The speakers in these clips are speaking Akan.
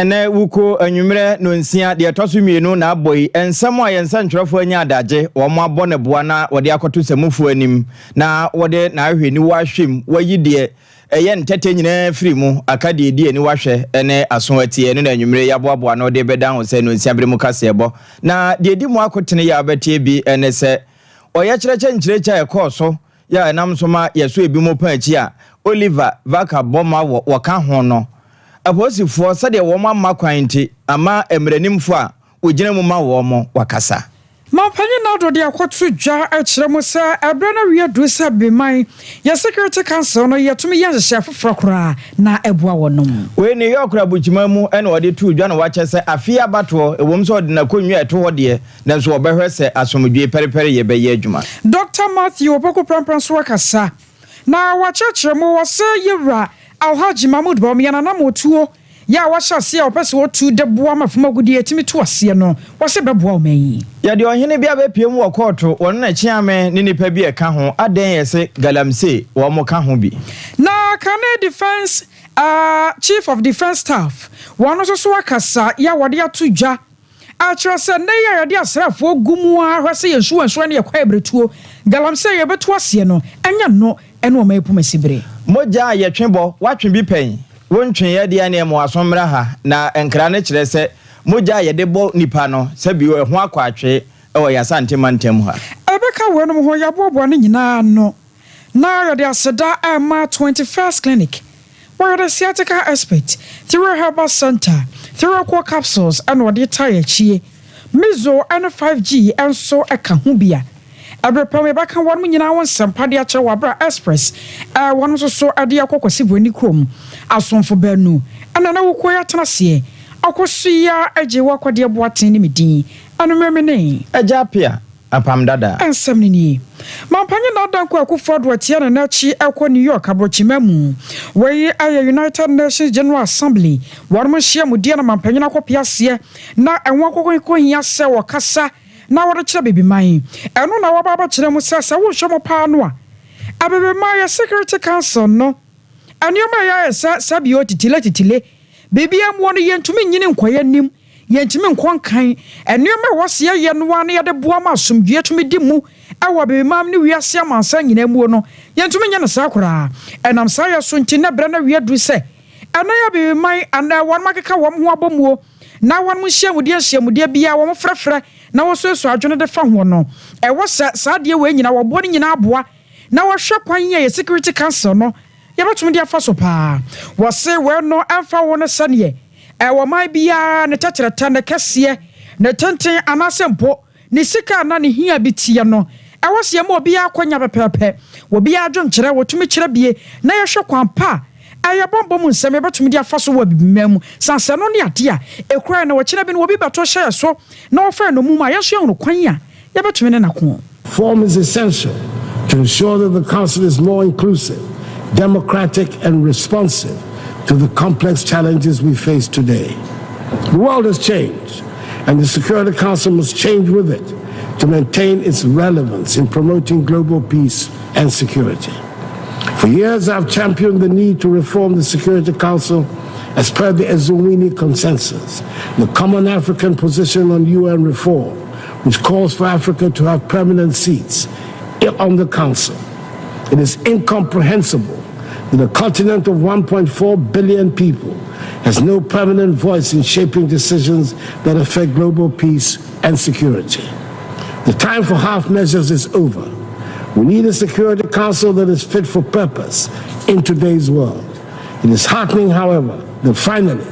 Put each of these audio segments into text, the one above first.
Ene wuko anwumere no nsia de etoso mienu na aboyi ensam a yensa ntwerefo anya adaje wo mo abɔ ne boa na wode akoto samufu anim na wode na ahwe ni wahwem wayi de eye ntete nyina firi mu akade die ni wahwe ene aso atie no na anwumere yaboaboa na wode beda ho se no nsia bere mu kase ebo na de di mu akotene ya abetie bi ene se oye kyerɛkyɛ ekoso ya nam so ma yeso ebi mu pa achi a Oliver Vaka Boma wo ka ho no aposifo sade wo mamma kwanti ama emrenimfo a ogina mu ma wo mo wakasa Mampanyi na do de akoto dwa akire mu se ebre na wi adu se beman ya security council no yetumi ye hye afoforo kora na eboa wonom we ne yokra buchima mu ene ode tu dwa na wache se afia bato ewom so ode na konwa eto hode na so obehwe se asomdwe perepere ye beye adwuma Dr. Matthew Opoko Prampran so wakasa na wachechire mu wose yewra Alhaji Mahmoud Bawumia na motuo ya washase opese otu de boa mafuma gudi etimi to ase no wose beboa o mayi ya de ohene bia be piem wo court won na chiame ni nipa bi e ka ho aden yese Galamsey wo mo ka ho bi na Kane Defense Chief of Defense Staff won so wakasa ya wode ato dwa achiro se ne ya de asrafo gumu ahwese yensu enso ne yakwa ebretuo Galamsey ye beto ase no enya no ene o mayipu masibire moja ye twebo watwe bi pen wontwe ye de ane mo asomra ha na enkra ne kire se moja ye de bo nipa no se bi ho akwatwe e wo yasante mantem ha ebeka wenom ho yabobo ne nyina no na de aseda ma 21st clinic where the sciatica expert through herbal center through core capsules and what the tire chie mizo and 5G and so eka ho bia Abrapame baka wan mu nyina won sempa de ache wabra express won so ade akokwasi boni krom asonfo banu ana na wokoya tenase akosia age wakwade boaten ni medin anomemene ajapia apam dada ansam ni mampanye na danko akufọdo atia na nachi ekọ New York abrochimamu we aye United Nations General Assembly won mo hia mu dia na mampanye na kopiase na enwo akokon hia se wakasa na wode kire bebi man eno na wababa kire mu sasa wo hwemo pa no a abebe man ya security council no anioma ya sabio titile bebi amu no yentumi nyine nkoye nim yentumi nkonkan anioma wose ye no ane ye de boa ma asomdue tumi di mu awa bebi man ne wiase amansa nyina mu no yentumi nya ne sakora enam sa ya so nti na bra na wiadu se ena ya bebi man ana won makeka wom ho abomuo na won mu hyiamudia bia wom frefre na wososo adwene de fa ho no e wo sa de we nyina wo bo ne nyina aboa na wo hwe kwan ye security council no ye betum de afa so pa wo se we no amfa wo no sane e wo mai bia ne takyereta ne kese ne tenten anasempo ne sika na ne hia bitie no e wo se ma obi akonya pepepe wo bia adwon kire wo tumi kire bie na ye hwe kwan pa aya bombo mu nsem betum dia fa so wa bibimam sanse no ne ade a ekura na wo kire bi no obi beto hye so na wo fa no mu ma yeso no kwan ya ye betum ne nako. Form is essential to ensure that the council is more inclusive, democratic and responsive to the complex challenges we face today. The world has changed and the Security Council must change with it to maintain its relevance in promoting global peace and security. For years, I've championed the need to reform the Security Council as per the Ezewini Consensus, the common African position on UN reform, which calls for Africa to have permanent seats on the Council. It is incomprehensible that a continent of 1.4 billion people has no permanent voice in shaping decisions that affect global peace and security. The time for half measures is over. We need a Security Council that is fit for purpose in today's world. It is heartening, however, that finally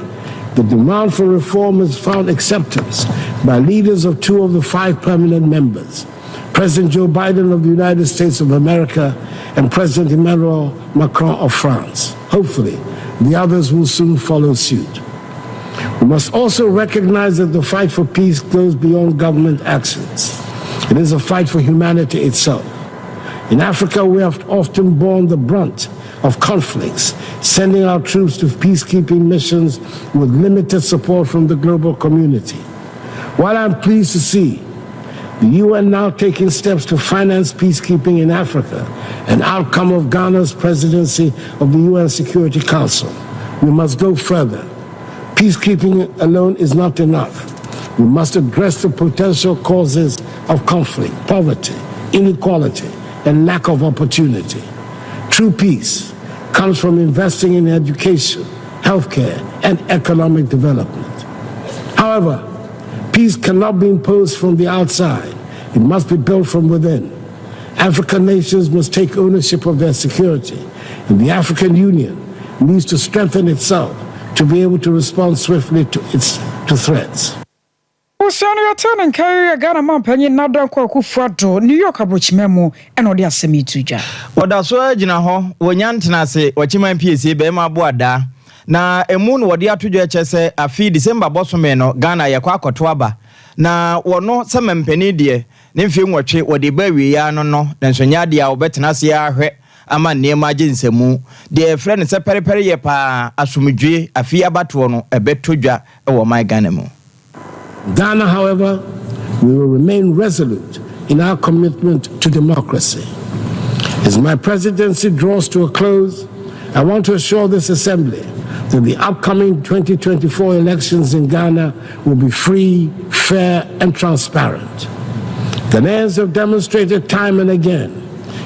the demand for reform has found acceptance by leaders of 2 of the 5 permanent members, President Joe Biden of the United States of America and President Emmanuel Macron of France. Hopefully, the others will soon follow suit. We must also recognize that the fight for peace goes beyond government actions. It is a fight for humanity itself. In Africa, we have often borne the brunt of conflicts, sending our troops to peacekeeping missions with limited support from the global community. While I'm pleased to see the UN now taking steps to finance peacekeeping in Africa, an outcome of Ghana's presidency of the UN Security Council, we must go further. Peacekeeping alone is not enough. We must address the potential causes of conflict, poverty, inequality, and lack of opportunity. True peace comes from investing in education, healthcare, and economic development. However, peace cannot be imposed from the outside. It must be built from within. African nations must take ownership of their security, and the African Union needs to strengthen itself to be able to respond swiftly to threats. Osano yatana nkai Ghana mampanyi nadan kwa kufuato New York abochimemu enode asemi tuja. Oda so agina ho wonyantena se wachiman PSA be ma boada na emu no wode atojo echese afi December bosome no Ghana yakwa akoto aba na wono semampani de ne mfie nwotwe wode ba wiya no nsonya de a obetena se ahwe ama nema aginsemu de friend se perepere ye pa asomdwe afi abato no ebetodwa ewo my Ghana mu. Ghana, however, we will remain resolute in our commitment to democracy. As my presidency draws to a close, I want to assure this assembly that the upcoming 2024 elections in Ghana will be free, fair, and transparent. Ghanaians have demonstrated time and again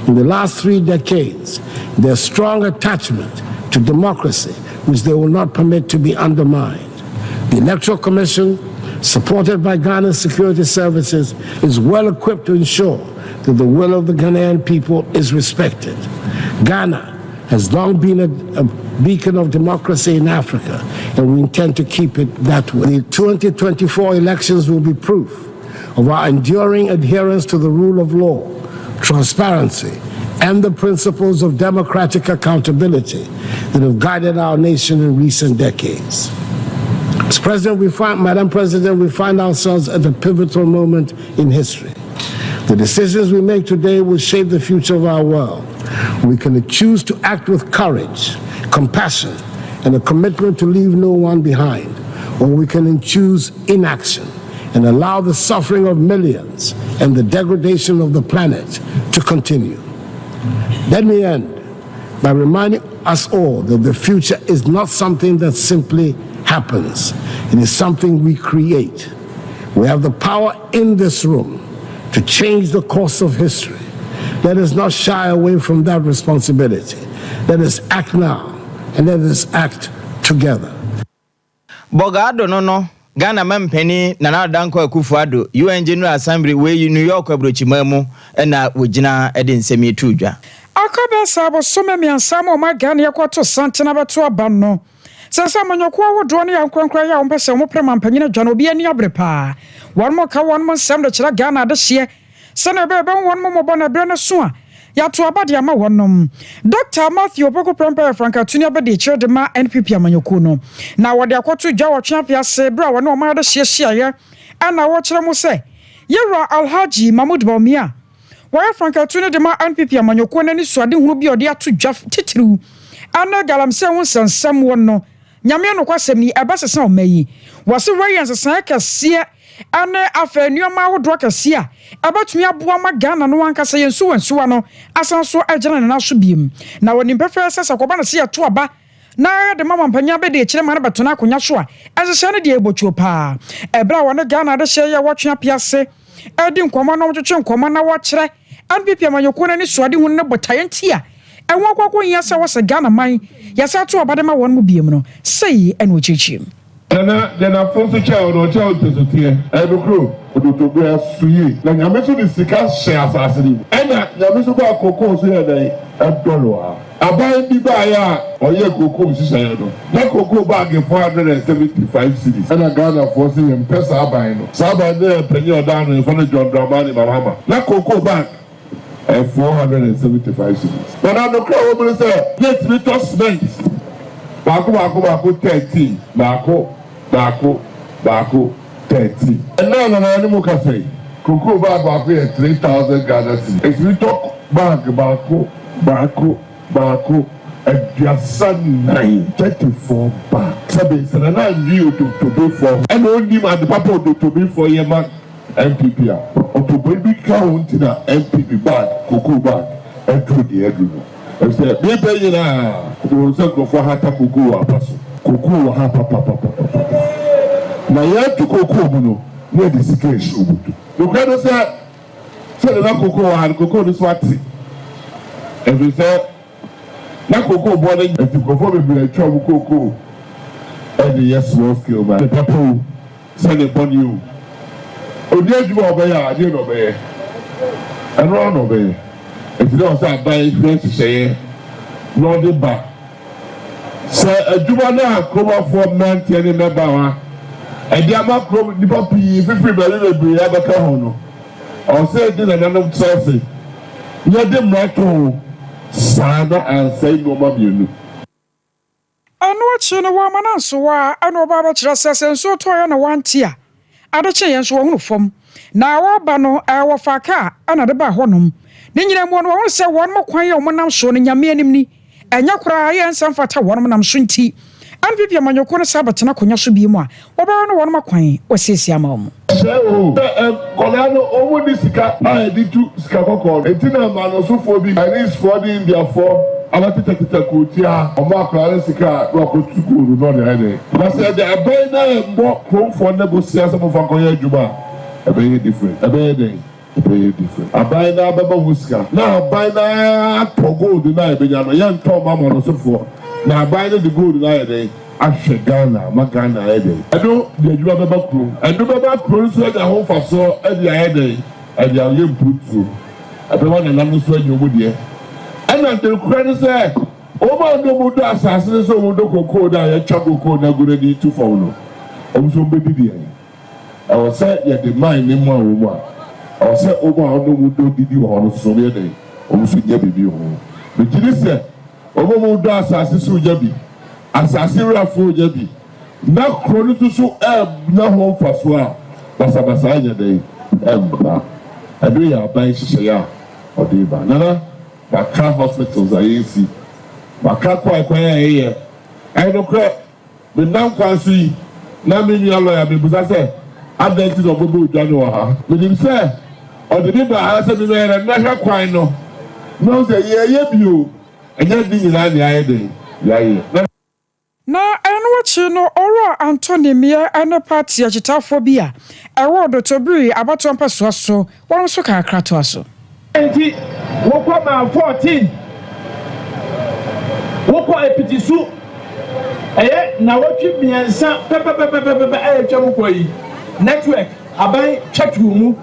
in the last 3 decades their strong attachment to democracy, which they will not permit to be undermined. The Electoral Commission, supported by Ghana's security services, is well equipped to ensure that the will of the Ghanaian people is respected. Ghana has long been a beacon of democracy in Africa, and we intend to keep it that way. The 2024 elections will be proof of our enduring adherence to the rule of law, transparency, and the principles of democratic accountability that have guided our nation in recent decades. Madam President, we find ourselves at a pivotal moment in history. The decisions we make today will shape the future of our world. We can choose to act with courage, compassion, and a commitment to leave no one behind, or we can choose inaction and allow the suffering of millions and the degradation of the planet to continue. Let me end by reminding us all that the future is not something that simply happens. It is something we create. We have the power in this room to change the course of history. Let us not shy away from that responsibility. Let us act now, and let us act together. Bogado no Ghana mampeni Nana Danko Akufo-Addo UN General Assembly we New York abrochimemu na wogina edinsemi tudwa. Akabe sabo some miansamo ma Ghana yakwato santena beto abanno. Sasa manyokwa wodo ne yankwankwa ya ompese mo premampanyina dwane obi ani abrepa. Wonmo ka wonmo nsem de kira Ghana de hye. Sene bebe wonmo mobona bre ne so a yato abade ama wonnom. Dr. Matthew Opoko Prempa Franka tuni abade kire de ma NPP amanyoko no. Na wode akoto dwa wotwe afiase bra wone o ma de hye ye. Ana wo kire mo se Yera Alhaji Mahmoud Baumia. Wa Franka tuni de ma NPP amanyoko na ni suade hunu bi ode ato dwa titiru. Ana Galamsey won sansam wonno. Nyame no kwasem ni ebasesa o mayi. Wose wayan sesan kase ana afa nuoma wodo kase a abatumi aboa ma Ghana no wankasa yensu wansuwa no asanso agena na so biem. Na woni mpefe sesa koba na se yato aba na de mama mpanya be de kire mara beto na akonya so a esese ne de ebochuo pa. Ebra wona Ghana de hye ya wotwe apiase edi nkomo no twetwe nkomo na wo kire NPP amanyoko na ni suade hu ne botayanti a enwo kwakwo yasa wasa Ghana man yasa to abadema won mu biem no sei eno chichim na fonso cha o cha o tesotie ebukro odotobu asuyi na nyame so de sika hye asase ni ena nyame so ba kokon so ya dai $1 abai bi ba ya oye kokon sisa ya do na kokon bag 475 cedis ena Ghana for say em pesa abai no saba de penye odan no for no John Dramani mama na kokon bag 475 cities. But I don't care what say. Let's be toss cement. Bako 13. Bako 13. And now animal cafe. Cocoa bag 3,000 Ghana cedis. If we talk bag Bako, and your son 34 bag. Sabi, so na you to be for. And only man the papa to be for your man. MPP to baby count na MPP bag cocoa bag and to the edge. I said, "Be paying na to so go for hata cocoa apaso." cocoa wa ha papa na ya tu cocoa mu no na discourse obutu no kwado say na cocoa wa ha cocoa no swati every say na cocoa bo na enti cocoa be be atwa mu cocoa and the yes small scale man the people send upon you odi adwuma obaya ade no be and run obey if you don't say buy friends say no dey back say adwuma na akoma for man tie ne meba wa edi ama krom nipa pii fifiri be be abaka ho no o say dey na nanom tsofe you dey mrato sana and say no ma bienu ano achi no wa mananso wa ano ba ba kira sese nso to ya na wanti a adeche yen so wo fom na wa ba no wo fa ka ana de ba honom ne nyina mu no wo se won mo kwan ye wo nam so no nyame anim ni enya kura ye nsam fata won nam so nti an bibia manyoko no sabatena konya so bi mu a wo ba no won makwan wo sesi ama mu kolano owo ni sika a di tu sika kokon etina manosofo bi Chinese for the India for alati tete kotia omo akra sika do akotukuru no de ene na say the abey na mbo krom for negotiation of akoya adwuma abey different abey different abey na baba wuska na abey na to gold na ebenya no ye nto ma manosofo na abey na the gold na ede ahwe Ghana magana ede edo de adwuma baba krom edo baba krom so da ho fa so ede ede ede aye putu abewa na namu so anyo mu de ana de kura say o ma ndo mu do asase so mu do kokoo da ya twa kokoo na gure di tu fo no o so be bibia I was say ya the mind ni mu awo I was say o ma ndo mu do didi wo no so ye de o so nya bibi ho me jiri say o mu do asase so nya bi asase rafo nya bi na kroni tu so na ho faso a basa nya de ba adu ya ban hye ya o de ba nana Baka hospitals are easy. Baka kwa ye. I don't care. The nam kwansi na me nua lawyer be buza say adventist of bobo dwanu ha. Me dim say o de biba ha say me na hwa kwan no. No say ye bi o. Enya di nyina ni aye de. Yaye. Na enwachi no oro Anthony Mia ene party achitafo bia. Ewo do tobiri abato mpaso so. Won so ka krato aso. Enti wokwa ma 14 wokwa epitisu na wotwi miensa pepepepepe ayetwa mkwa yi network aban twatwu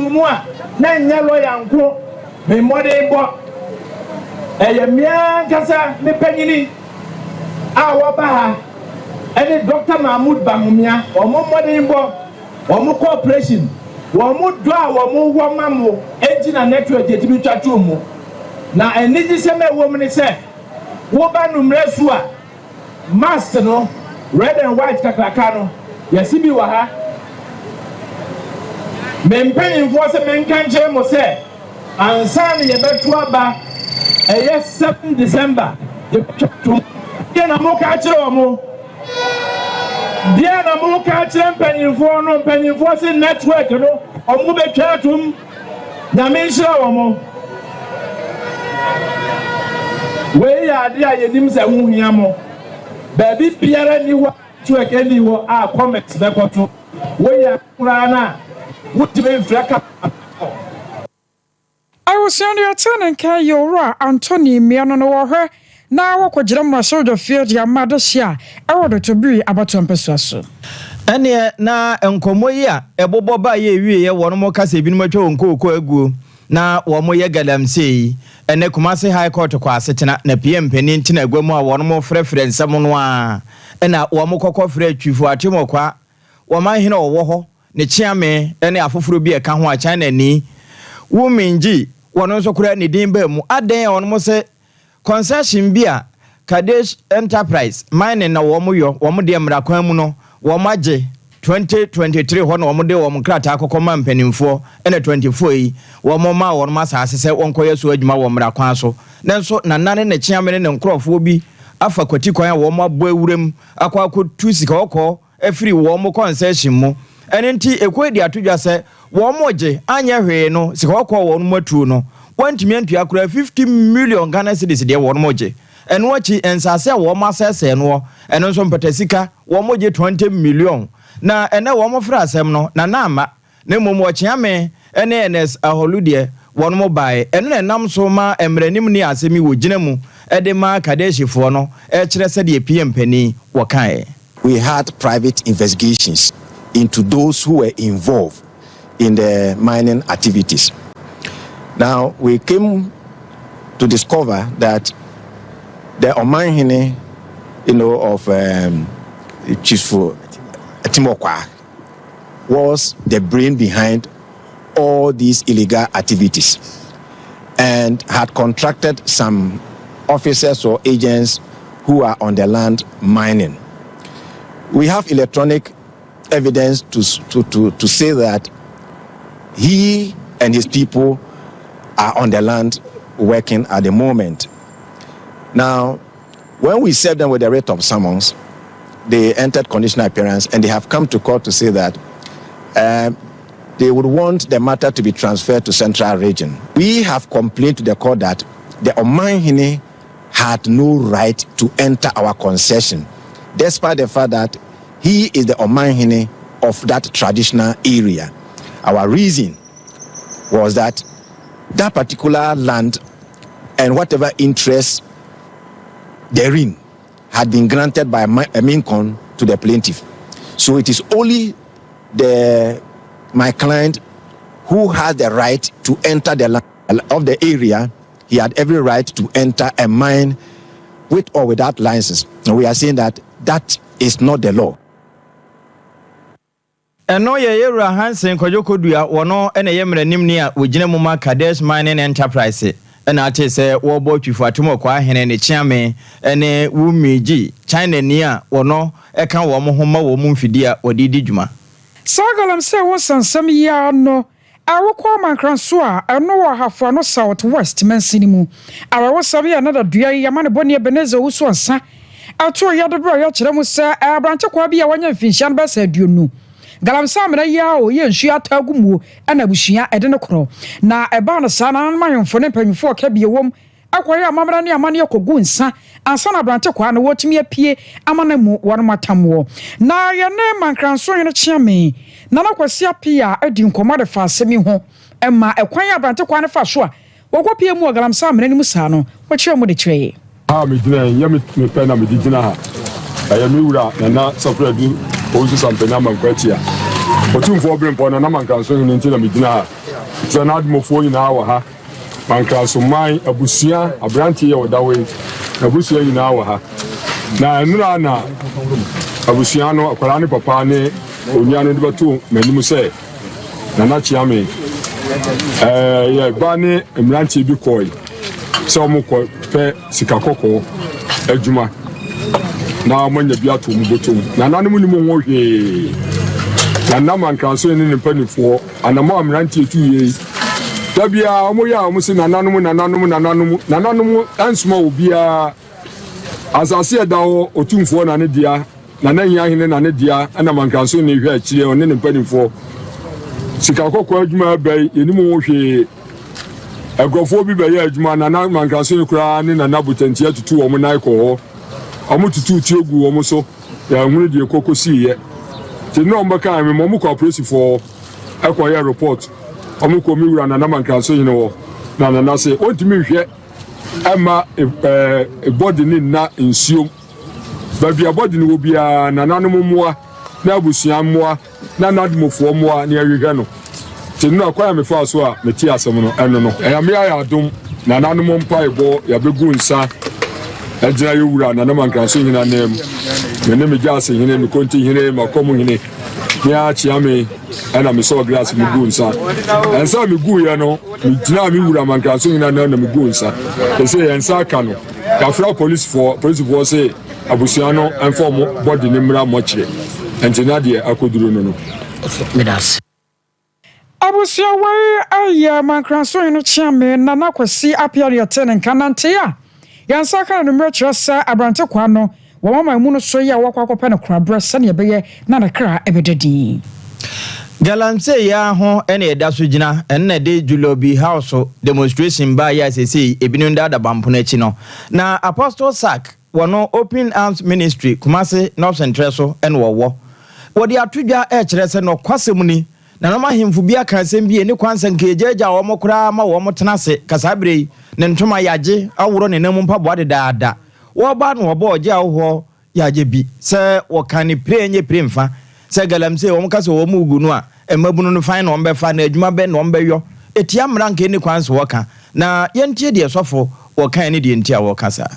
mu a na nya lawyer nko me mode bo mia kasa me panyini a woba ha ene Dr. Mahmoud Bamumia omo mode bo omo cooperation womu do a womu womamo engine network etimi twatwo mu na eniji seme womu ne se wo ba numre su a mask no red and white kakraka no yesi bi wa ha mempen info se menkan je mo se ansa ne ye betu aba 7 December ye twatwo ye na mo ka kire womu dia na mo ka kire mpanyinfo se network no omu be twatum na me nhira womo we ya ade a yenim se hu hia mo ba bi biara ni ho network ni ho a comment be koto we ya kura na wutime mfraka I was on your turn and can you Anthony Miano no wahwe na wakojira mwasojo field ya madashia ewodo to be abato mpeso ene na enkomo yi a ebobo ba ye wie ye wono mo kasa ebinom atwa onkoko aguo na wo mo ye Galamsey ene Kumasi High Court kwa asetena na PM panin ntina agwamu a wono mo frefre nsam no a ena wo mo kokko frɛ twifu atemokwa wo man hene wo ho ne chiame ene afoforo bi eka ho a China ni wo minji wono nso kura ne din ba mu aden wono mo se concession bi a Kadesh Enterprise mining na wo mo yo wo mo de mrakwan mu no wo magye 2023 hono wo mo de wo mo krata akokoma mpanimfo ene 24 yi wo mo ma wo ma saase se wonkoye so adwuma wo mrakwan so nenso nanane ne chiamene ne nkrofo bi afa kwati kwan a wo mo abo awurem akwa tu sika okọ afiri wo mo concession mu ene nti ekwedi atodwa se wo mo gye anya hwe no sika okọ wo no matu no wantimi antua akura 50 million Ghana cedis de wo no mo gye eno achi ensase a wo masese no eno nso mpatasika wo moje 20 million na ene wo mofra asem no na ama ne momo chiame ene NS aholude won mo bae eno na nam so ma emranim ni asemi wo gina mu ede ma kadeshifo no kire se de PM pani wo kae. We had private investigations into those who were involved in the mining activities. Now, we came to discover that the Omanhene, of Chifu Timokwa was the brain behind all these illegal activities and had contracted some officers or agents who are on the land mining. We have electronic evidence to say that he and his people are on the land working at the moment. Now, when we served them with the writ of summons, they entered conditional appearance and they have come to court to say that they would want the matter to be transferred to Central Region. We have complained to the court that the Omanhene had no right to enter our concession, despite the fact that he is the Omanhene of that traditional area. Our reason was that that particular land and whatever interest therein had been granted by Mincon to the plaintiff. So it is only my client who has the right to enter the land of the area. He had every right to enter a mine with or without license. And we are saying that that is not the law. Eno ye Yewura Hansen Kojokodua wono ene yemranim ni a wogina mu ma Kadesh Mining Enterprise ena ate se wo bo twifo atomo kwa hene ne chiame ene wumiji China ni a wono eka wo mo homa wo mu mfidi a odidi dwuma. Galamsey wo sansam ya no awokwa mankranso a eno wo hafo no southwest mansinimu awo sabi another dua yamane boni Ebenezer wo so nsa ato ya dobro ya kire mu se abranche kwa bia wanya mfinshan ba sa duonu Galamsey amena ya o ye nsu atagumu ana busua ede ne kro na eba no sa na mahemfo ne panyfo ka bia wom akwaya amamra ne amane yakogu nsa ansa na abranche kwa na wotumi apie amana mu wonu matamwo na ye ne mankranso ye no chiame na nakwasi apia edi nkomo de fa asemi ho ema ekwan abranche kwa ne fa so a wokopie mu Galamsey amena ni mu sa no wo kire mu de kire me dina ya me pe na me dina ha ya me wura na sofredu ozu sampena mankwatia otumfo brempo na mankanso hin nti na me dina ha so na admofo nyina wa ha mankanso man abusia abranti ye odawe abusia nyina wa ha na nura na abusia no akwara ne papa ne onya no de batu manimu se na chiame ye ba ne mranti bi koi so mo ko pe sikakoko adwuma na manya bi ato mu botom na nanom ni mo hwe na namankanso ne panifo anamo amranti etuye dabia omo ya omo se na nanom ansuma obia asase edawo otumfo na ne dia na nanya hene na ne dia ana mankanso ne hwe akire one ne panifo sikakoko adwuma bai enimu hwe agofo bi baye adwuma na mankanso kura ne na nabutanti atutu omo naiko ho omo tutu tiegu omo so ya hunu die kokosi ye ti no mbaka me mo cooperative for akoya report omo ko mi wura na namankanso yin wo na se ontimi hwe ama body ni na nsuo babia body ni obia na nanom moa na abusuan moa na nadmofo moa ne ahwehwe no ti no akoya me fa so a meti asem no eno no ya me ya adom na nanom mpa ebo ya begu nsa ajira yewura na namankanso yin na nem me me jase yin me konti yin ma komu yin ya chiame ana me so glass me gu nsa ensa me gu ye no me jina me wura mankanso yin na me gu nsa say ensa ka no ka fra police for say abusiano inform body ni mra mo kire entina de akoduro no medas abusia wari aya mankranso yin chiame na nakwasi apia tenen kanante ya yansa ka no mra sa abrante kwa no wo mama mu no so ya wakwa kopa no kra bra sane beye na na kra ebededi Galamsey ya ho ene eda so gina enne de Julobi House demonstration ba ya sese ebinu da bampo na chi no na Apostle Sack wono Open Arms Ministry Kumase North Central so ene wo wodi atudwa e kire se no kwasem ni na no mahemfu bia kan sem bie ne kwansan ke ejaja wo mokra ma wo motenase kasabre ne ntoma yaje aworo ne nam mpabo de daada wo ba no wo ba oje awo yaje bi se wo kan ni prenye premfa se Galamsey wo mkase wo mugu no a emabunu no fine no mbefa na adwuma be no mbeyo etia mranke ni kwanso wo ka na yentie de sofo wo kan ni de entia wo kasa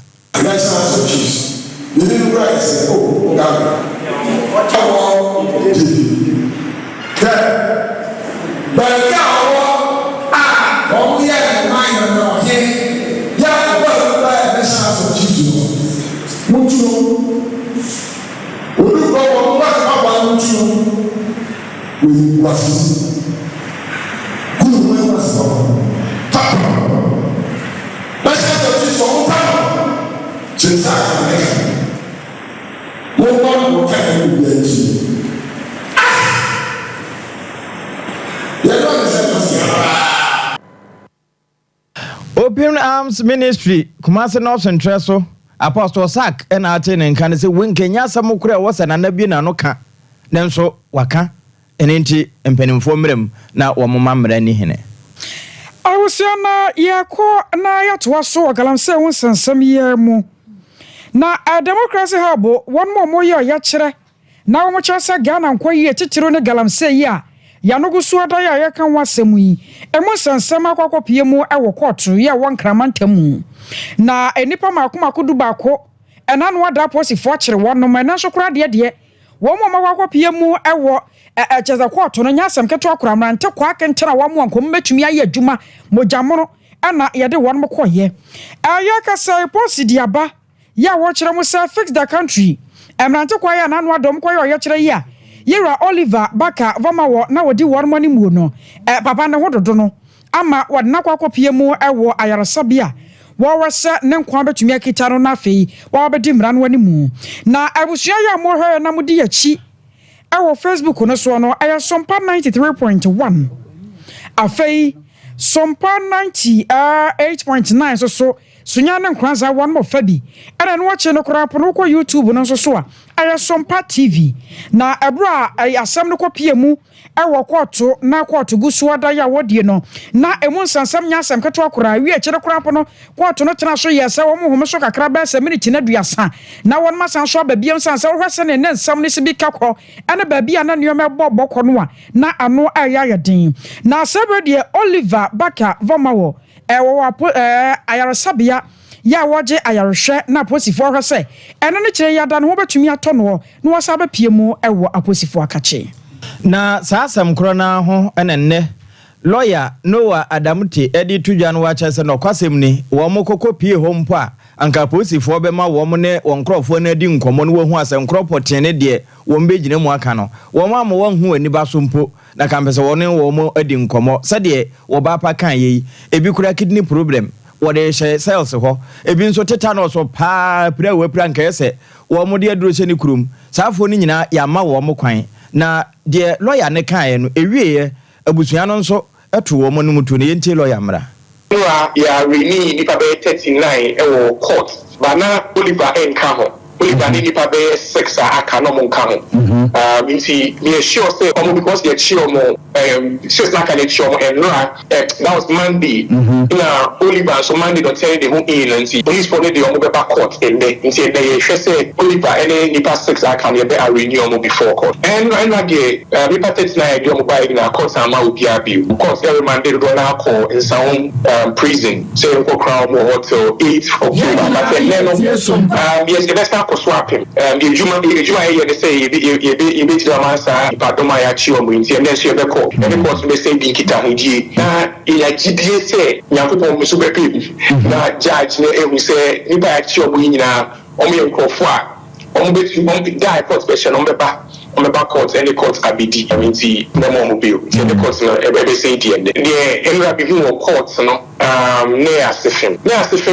Open Arms Ministry Kumase North Central so Apostle Sack and Ate and can say when Kenya Samukura was an anabi na no ka nanso waka enenti empenim fomrem na wo mamamra ni hene awusiana yako na yatwa so Galamsey won sansam yemu na democracy habo won mo ya kire na wo mo chasa Ghana nkwayi etitiro ne Galamsey ya yanogusu adaya ya kan wasemu yi emu sansam akwakopie mu ewo kotu ya won kramantamu na enipa makomakodu bako enanu ada posifo kire wonno ma so kura de wo mo makwakopie mu ewo echeza kotu no nyasem keto akura mrante kwa kentena wo mo ankom metumi aye adwuma mojamono ana yede won mo koye ayaka say posidi aba ya wo kire mu say fix the country emrante kwa ya nanu adom koye oye kire ya Yera Oliver Baka vama wo na wodi won money mu no papa ne hododo no ama wodna kwakopie mu ewo ayaresabia wo wese ne nkwa betumi akita no na fei wo bedi mra no ani mu na abusua ya mo hwe na mudi yachi ewo Facebook no so no aya Sompa 93.1 afei Sompa 98.9 so sunya ne nkranza won mo fabi ana no wache no korapo no ko YouTube no so a aya Sompa TV na ebra asem no kopie mu ewo koto na koto gusu ada ya wodie no na emu nsansam nya asem keto akora wi akire korapo no koto no tena so yesa wo mo home so kakra ba se minute na duasa na won masan so ba bia nsansa wo hwese ne nsam ne sibi kakọ ana ba bia na ne yom boboko no a na ano aya yeden na sebe de Oliver Baka Vomawo ewo ayaresabia ya woje ayarehwe na aposifo hwese eno ne kire yada no betumi atono no wasa ba pie mu ewo aposifo akache na saasam krona ho enenne lawyer Noah Adamte edi tudwan wa chese no kwasem ni wo mokoko pie ho mpo a anka aposifo be ma wo mo ne wonkrofo na di nkomo no wo hu asem kropoti ne de wo mbegine mu aka no wo ma mo hu ani ba so mpo na kampese wo ne wo mo edi nkomo sade wo ba pa kan yi ebi kura kidney problem wo de she cells ho ebi nso tetanus pa pra we pra nka yese wo mo de aduro che ni kurum saafo ni nyina ya ma wo mo kwan na de lawyer ne kan no ewie abusua no nso eto wo mo no mutu ne yentie lawyer mra ya reni nipa be 39 ewo court bana Oliver enka ho Oliver ni nipa be 6 aka no mo nka ho inti me sure say because they sure mo just like they sure mo and that was Monday na Oliver so Monday don't tell the whole agency police for the omo be back court in there inti they say Oliver any nipa 6 aka no be a renew mo before court and again nipa 39 the omo by na court am will be abi court every Monday do na call in some prison say ko crown mo hotel 8 October but then yes the best ko swap him the juma here they say you be to amasa ipadoma ya chi omo nti and then she be call every court be say bi kita hodi na ya gidie say yakopon me so be pe na judge na ehu say nipa ya chi omo nyina omo ye nkofo a omo be die court special omo be ba back court any court abidi I mean the no more bill the court no e say the emra bi hu court no ne asefem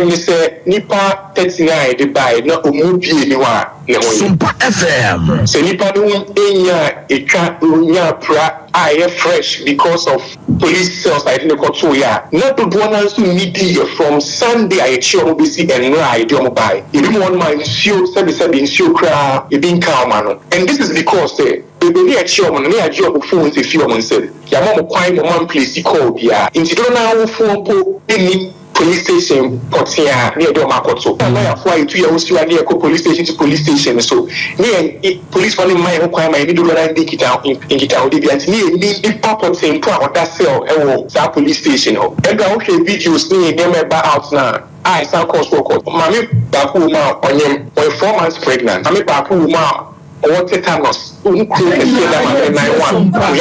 ni say nipa 39 dey buy na omubie ni wa ne ho Sompa FM say nipa no enya etwa onya pra I fresh because of police cells I didn't got to ya. Not to do one to meet from Sunday I show be see and ride your buy. You didn't want my show 77 show cry you being calm man. And this is because the baby at show man near job phones if you said your mom quite one place you call ya. Into now phone po in police station Potia near Domakoto. And I fly 2 years you are near police station to police station. So me police running my requirement I need to run take it out in it out and me pop saying proud that cell that police station. And I okay videos near them about out now. I sound cause for court. Mommy Baku ma on him 4 months pregnant. Mommy Baku ma or tetanus. We have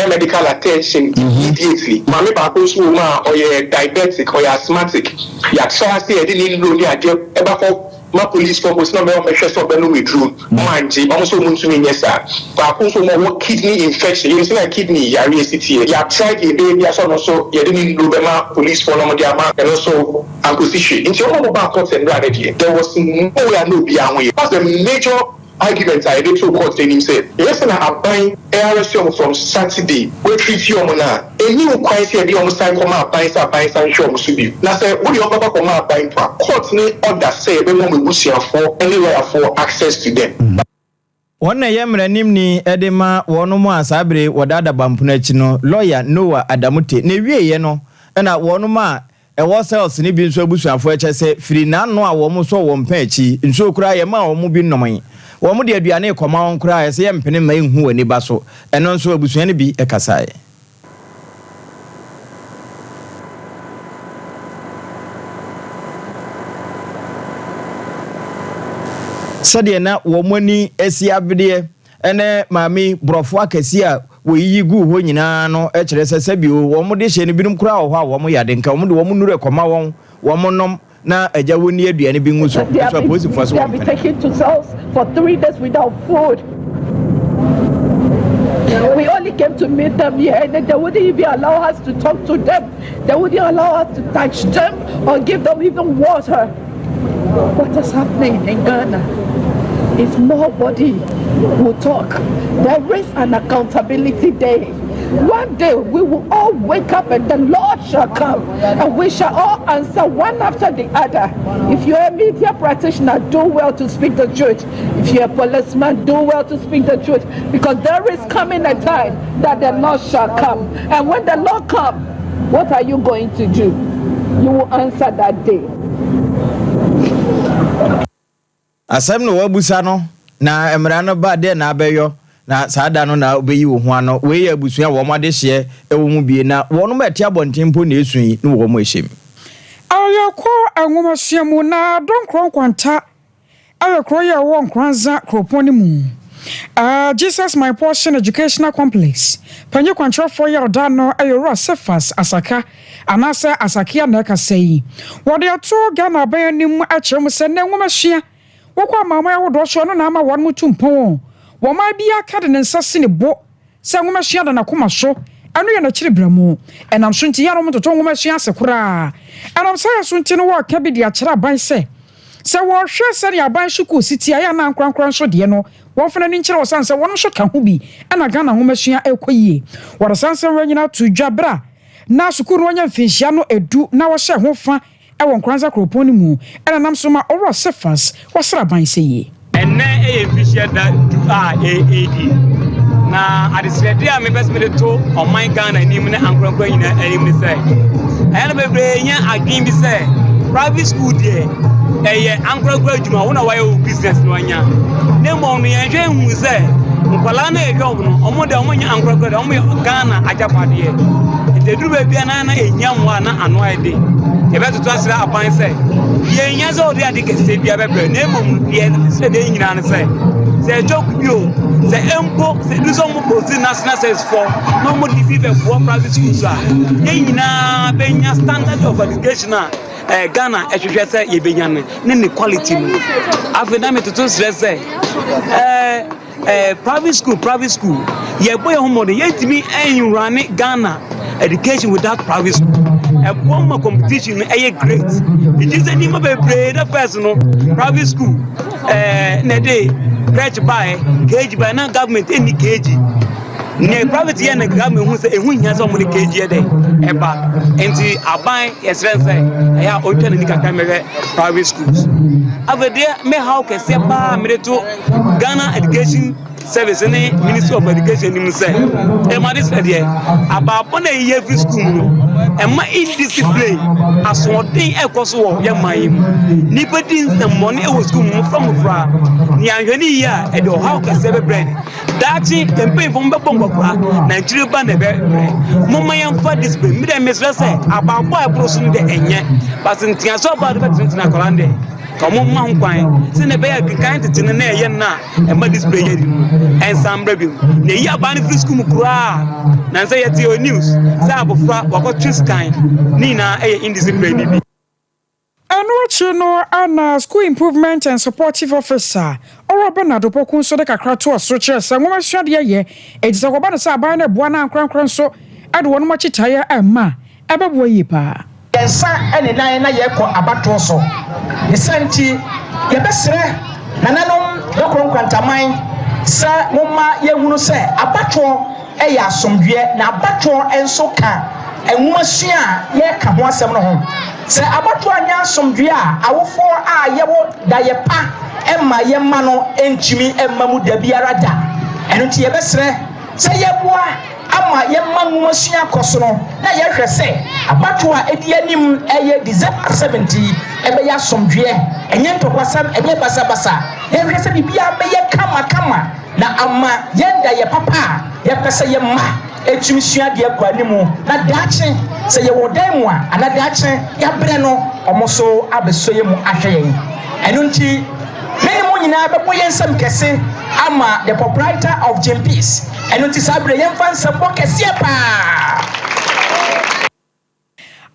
medical attention immediately. Mommy Baku ma or you diabetic or you asthmatic. You actually say I didn't know the idea about my police focus no be pressure so be no withdraw manji also muntu me yes sir but also more kidney infection you see like kidney city you tried a day you so you didn't know be my police for no dia man and also acquisition into all back court and there was nowhere no be away that's the major argument I did to court saying said yes na aban arrest from Saturday we treat you na any quite say the almost time come aban say show musubi na say we your baba come aban pa court ni order say be mo busia for anywhere for access to them. Wona yemranim ni edema wono mu asabre wodada bampuna chi no lawyer Noah Adamute na wieye no na wono ma ewo cells ni bi nso abusuafo eche se firi na no a wo mo so wo mpa achi nso kura ye ma wo mo bi nnoman wo mo de aduane ekoma won kura ye se ye mpene ma enhu ani ba so eno nso abusuane bi ekasae sade na wo moni esi abede ene mami brofo akasi a wo yi gu ho nyina no e kire sesebio wo mo de hye ne binum kura ho a wo mo yade nka wo mo de wo mo nure ekoma won wo mo nom na eja woni aduane bi ngu so so police force they have been taken to cells for 3 days without food. We only came to meet them here and they wouldn't even allow us to talk to them. They wouldn't allow us to touch them or give them even water. What is happening in Ghana? If nobody will talk, there is an accountability day. One day we will all wake up and the Lord shall come and we shall all answer one after the other. If you're a media practitioner, do well to speak the truth. If you're a policeman, do well to speak the truth, because there is coming a time that the Lord shall come. And when the Lord comes, what are you going to do? You will answer that day. Asem no wabusa no na emra no ba de na abeyo na saada no na obeyi wo ho ano we ya abusua wo made hye ewo mu bie na wono ma tia bontempo na esun no wo mo ehyem ayako anwomasiamu na donkron kwanta ayakro ya wo nkranza kroponi mu Jesus My Portion Educational Complex panye kwantra for ya odano ayoro Sefas Asaka anasa Asakia na ka sei wode ato Ghana ban nim a kyerem se na nwomahia wokwa mama ya wodo so no na ama won mutumpon wo ma bia ka de nsase ne bo se nwomahia da na koma so anu ya na kyere bramu enam so nti ya no mtoto nwomahia sekura enam sa ya so nti no wa ka bi dia kyere ban se wo hwe se ya ban shuku siti aya na nkwankran so de no won fana ni kyere wosanse won so ka hu bi na Ghana nwomahia ekoyie wosanse wanyina to dwabra na sukuru wanya mfinhia no edu na wo hye ho fa ewon kranza kroponi mu ena nam so ma oro Sefas wasra ban seye enne mfinhia da du AAD na adisrede a me besmede to on my Ghana nim ne ankronkro nyina anim ne say ayana bebre nya adwin bi say private school there eye ankronkro adwuma wona waye business no anya ne mo no yen hwe hu say nkwala na ehwe no omo nya ankronkro da omo Ghana ajapade the do baby na enyamwa na ano ide e beto to asira aban say ye nya zo de ade kese bia bebre na emom ye se de nyina ne say se joke bio se empo se do so mo post national service for no mo defeat for private schools ye nyina benya standard of education Ghana ehwehwe say ye benya ne quality no afena me to stress say private school ye boy homo de yetimi en run Ghana education without private school a bomb competition great it is any be pray the first no private school na dey crèche by KG by na government any KG ne private here na government hu say ehu nya so mo de KG dey eba enti aban yesren say ya otwa ni kaka mebe private schools avede me how can say ba me to Ghana education service ni Ministry of Education ni say e ma dis there aba pon e ye free school no e ma indiscipline asodin e koso wo ye mayim ni pedin some money e wo school mo from fra ni anhwani ya e do how can say be bread dachi campaign from be bombo fra Nigeria ba na be mo mayan fa discipline me dem mesra say aba bo e prosun de enye but ntia so ba do be tintina kolande komo ma nkwan se ne be ya kan tete ne ye na e ma display ye en sambra bi ne ya ba ne free school mu kura na say yeti o news say abofra wako twiskan ni na e indiscipline ni bi no ana school improvement and supportive officer or Bernardo Pokun so de kakra to asroche se nwoma hwade ye e tse koba no say aban na boa na ankran so ade won mo chitaya ama ebebo yi pa yensa ene nan na ye ko abato so yesanti ye besere nananom dokron kwantaman sa mumma ye hunu se abato e ya asomdwe na abato enso ka enwuma sua ye ka ho asem no ho se abato anya asomdwe a awofo a ye wo da ye pa emma ye ma no entimi emma mu da biara da eno ti ye besere se ye boa ama ye manwuma sua kosono na ye hwese abato a edi anim eye December 70 ebe ya somdwe enye ntokwasam enye basabasa ye hwese bibia be ye kama na ama yenda ye papa ye pese ye ma etumi sua de akwa nimu na dache se ye wodan mu a ana dache ya bre no omoso abeso ye mu ahwe ye eno nti many mo nyina be boye nsam kese ama the proprietor of JPs eno nti sabre ye mfa nsam bo kese pa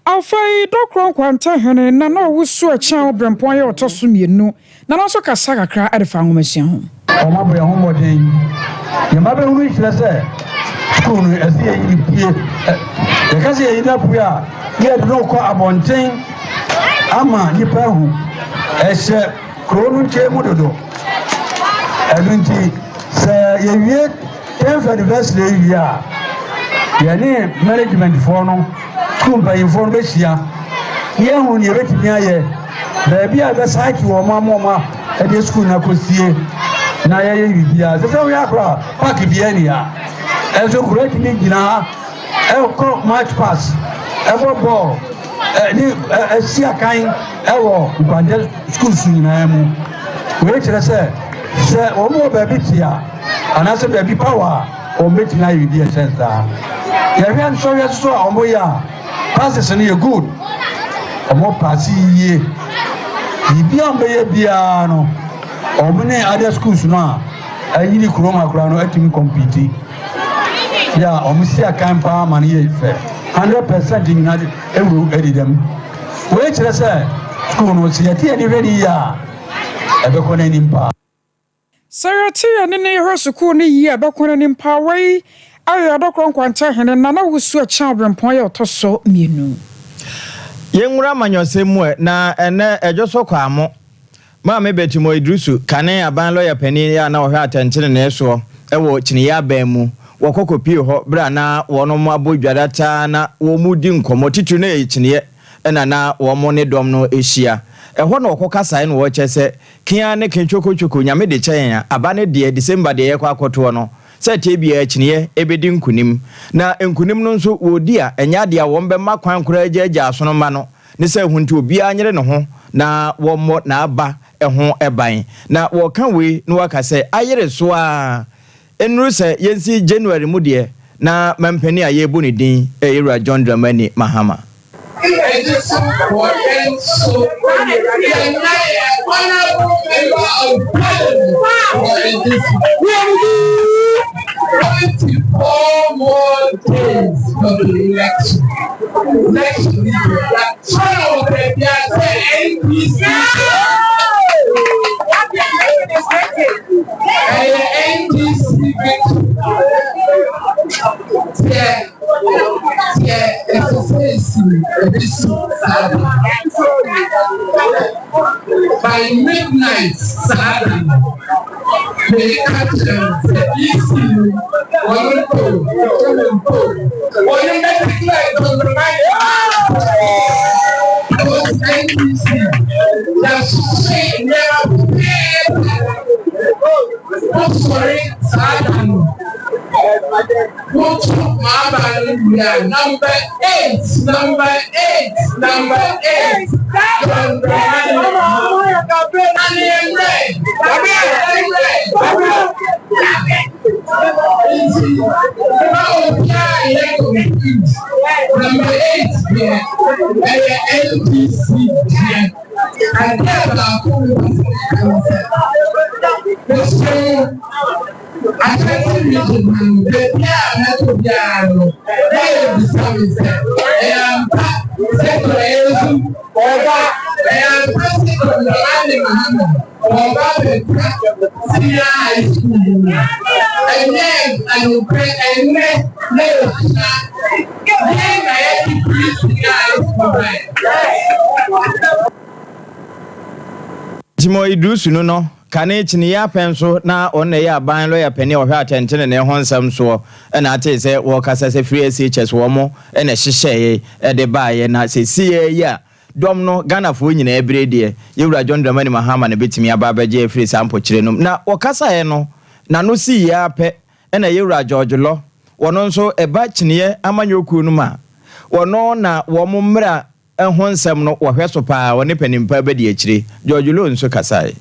Alfai dokron kwanta hene na no wusu a chan obrempon ye otoso mienu na no so kasa kakra adefa ngomasia ho omabo ye homodin ye mabe hu hire se school no ase ye pie ye kase ye na puya ye do ko abonten ama nipa hu ehye kronu che mudodo edunti se ye wie 10th anniversary year ye ne management for no school by information ye hu ne betimi aye baby a be site wo mama e de school na kosie na ye bibia se we akra park bia ni ya e so correct ni gina e ko match pass e bo ball ni si akan e wo kwande school su na mu we kire se o mo baby tia ana se baby power o meti na bibia sense da ye hwan so o mo ya passes ni good o mo pass ye bibia mbe ye bia no omune other schools no ayini kroma kura no atimi compete ya omusi akampa mani ye fe 100% in na ewu edidem we kire say school no si yati ani ready ya ebekona ni mpa Sarati ani ne ho school ni yi ebekona ni mpa wei ayo dokron kwanta hene na na wusu a chan obrempon ye otoso mienu yenwura manyosemu na ene ejoso kwa amo ma me betimo idrusu kane aban lawyer pani ya na ohwa atentene na eso ewo chiniya ban mu wokokopie ho bra na wono mo abodwadata na wo mudi nkomo titu na chiniye na wo mo ne dom no ehia eho na okokasa no wo chese kia ne kenchokochoko nyame de chen abane de December de ye kwa akoto no se tie bia chiniye ebedi nkunim na nkunim no nso wodi a enya de a wo mbe makwan kura agya asono ma no ne se hunti obi anyere ne ho na wo mo na aba ehon eban na wo kan we no waka se ayere so a enru se yensi January mu de na mampani a yebu ne din Era John Dramani Mahama More days for the election. Next week, NDC By midnight, Saturday, they catch them. One sorry, number 8. I can't read the piano. Jimo Idrusu no kane chini ya penso na onne ya ban lawyer penny o hwa atentene ne ho nsam so na ate se wo kasa se free SHS wo mo na hyehye de baaye na se sie ya dom no Ghana fo nyina ebrede yewura John Dramani Mahama na betimi aba abaje free sample kire no na wo kasa ye no na no si ya pe na yewura George Lo wono nso eba chini amanyoku no ma wono na wo mo mra ho nsam no wo hweso pa woni panimpa ba di akire George Lo nso kasae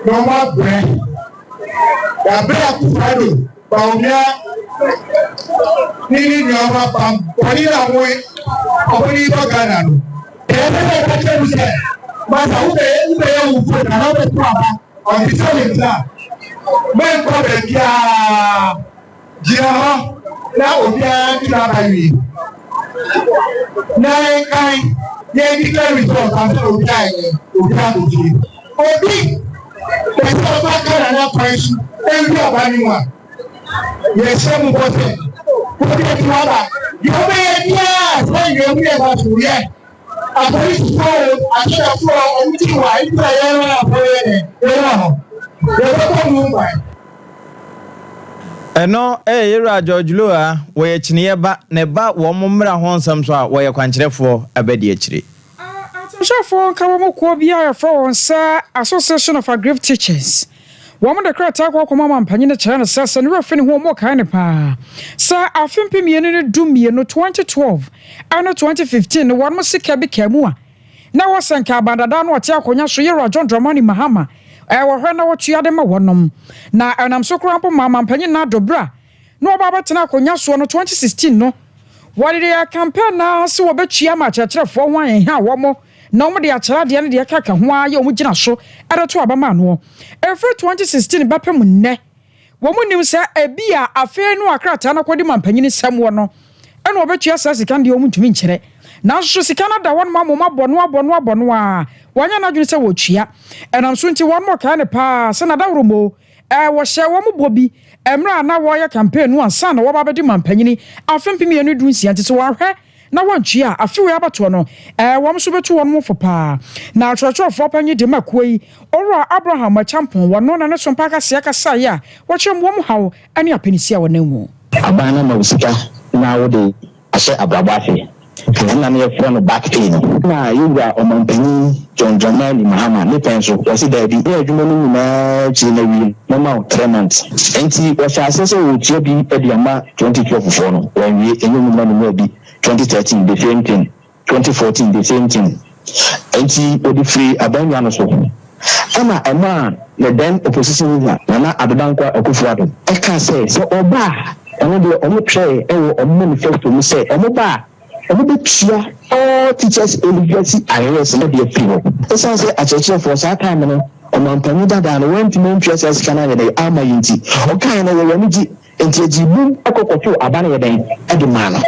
No more bread. The bread is ready. Baunia, Nini Yama Pam, Polina Way, Polina Ghana. Every person said, Masa Ube put another problem on the same time. Men come here, Jia, now we are Kilabi. Nine kind, they declare results until we die. Obi, the Sompa Ghana question, every one. Yes, some was it. Put it to other. You may, yes, when you never to yet. I believe so. I shall flow until I eno yewura George Lo a wo ye chine ba ne ba wo mmra ho nsam so a wo ye kwankyerefo abadi akire Shafo Kawamo Kwabia for Association of Aggrieved Teachers. Woman the crowd talk walk mama panina China says and referring home more kind of pa. Sir, I think Pimian do me no 2012 and 2015 one must see Kabi Kamua. Now was San Cabana down what Yakonya Shira John Dramani Mahama. I will run out you adema one. Now and I'm so crampo mama panina dobra. No Baba Tanakonya so 2016 no. What did I campaign now? So about Chiama Chatra for one and how one more. No me dia chara dia ne dia kaka ho aye omu gina so ereto abama no every 2016 bapem nne wo mu nim se ebia afa nu akrata na kodi mampanyini sam wo no ene obetua sa sika de omu ntumi nkyere na so sika na da won ma abono a wanya na dwene se wo tua enam so nti won mo ka ne pa se na da wromo wo hye wo mu bobi emra na wo ya campaign no ansa na wo ba bedi mampanyini afempem enu dunsia nti so wo hwe na wanchia afiwe abato no wom so betu won mo fopa na atwatwa fo panyi de makoi ora Abraham Machampon wono na ne Sompa kase kasa ya wo chem wom hawo ani apenisia wonamu abana ma usika na wo de ahye abrabafe na ne yefro no back pain na yuga omanpanyi John Dramani Mahama ne penso wasi da bi adwuma no na chi na wi mama 3 months enti wo sha asese wo tie bi ediama 2012 fo no wan wi enyum na no bi 2013 the same thing 2014 the same thing enti odi free abanya no so ama ema le then opposition na adodankwa akufuado eka say so oba eno de omo try ewo omo manifesto mu say omo ba tia all teachers university arrears na be people esan say acheche for that time no omampani dada no went to interest kana ye ama yinti o kan na ye wani enti boom akokofo abana ye den edumano